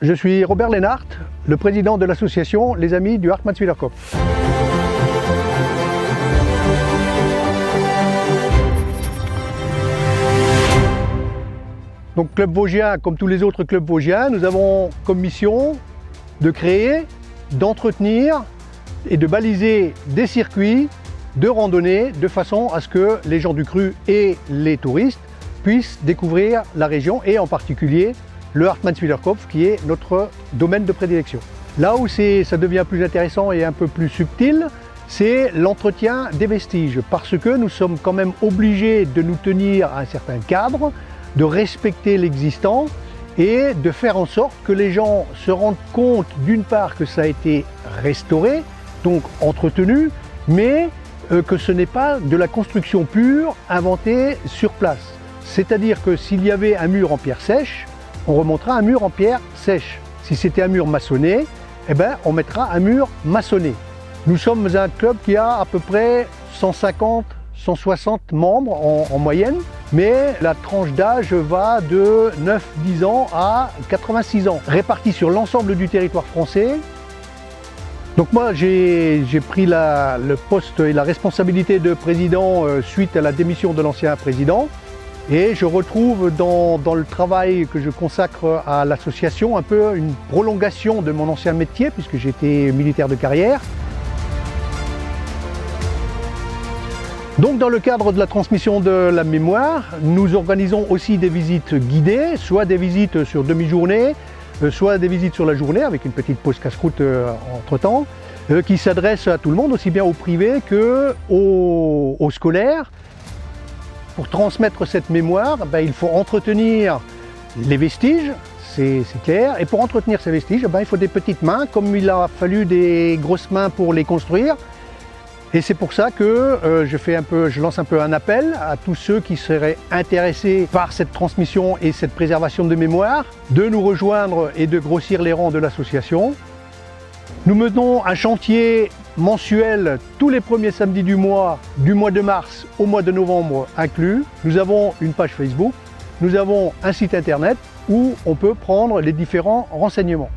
Je suis Robert Lennart, le président de l'association Les Amis du Hartmannswiederkopf. Donc Club Vosgien, comme tous les autres clubs vosgiens, nous avons comme mission de créer, d'entretenir et de baliser des circuits de randonnée de façon à ce que les gens du cru et les touristes puissent découvrir la région et en particulier le Hartmannswiederkopf qui est notre domaine de prédilection. Là où ça devient plus intéressant et un peu plus subtil, c'est l'entretien des vestiges parce que nous sommes quand même obligés de nous tenir à un certain cadre, de respecter l'existant et de faire en sorte que les gens se rendent compte d'une part que ça a été restauré, donc entretenu, mais que ce n'est pas de la construction pure inventée sur place. C'est-à-dire que s'il y avait un mur en pierre sèche, on remontera un mur en pierre sèche. Si c'était un mur maçonné, eh ben, on mettra un mur maçonné. Nous sommes un club qui a à peu près 150, 160 membres en moyenne, mais la tranche d'âge va de 9-10 ans à 86 ans, répartis sur l'ensemble du territoire français. Donc moi j'ai pris le poste et la responsabilité de président suite à la démission de l'ancien président. Et je retrouve dans le travail que je consacre à l'association un peu une prolongation de mon ancien métier puisque j'étais militaire de carrière. Donc dans le cadre de la transmission de la mémoire, nous organisons aussi des visites guidées, soit des visites sur demi-journée, soit des visites sur la journée avec une petite pause casse-croûte entre-temps, qui s'adressent à tout le monde, aussi bien aux privés qu'aux scolaires. Pour transmettre cette mémoire, il faut entretenir les vestiges, c'est clair. Et pour entretenir ces vestiges, il faut des petites mains, comme il a fallu des grosses mains pour les construire. Et c'est pour ça que je lance un peu un appel à tous ceux qui seraient intéressés par cette transmission et cette préservation de mémoire, de nous rejoindre et de grossir les rangs de l'association. Nous menons un chantier mensuel tous les premiers samedis du mois de mars au mois de novembre inclus. Nous avons une page Facebook, nous avons un site internet où on peut prendre les différents renseignements.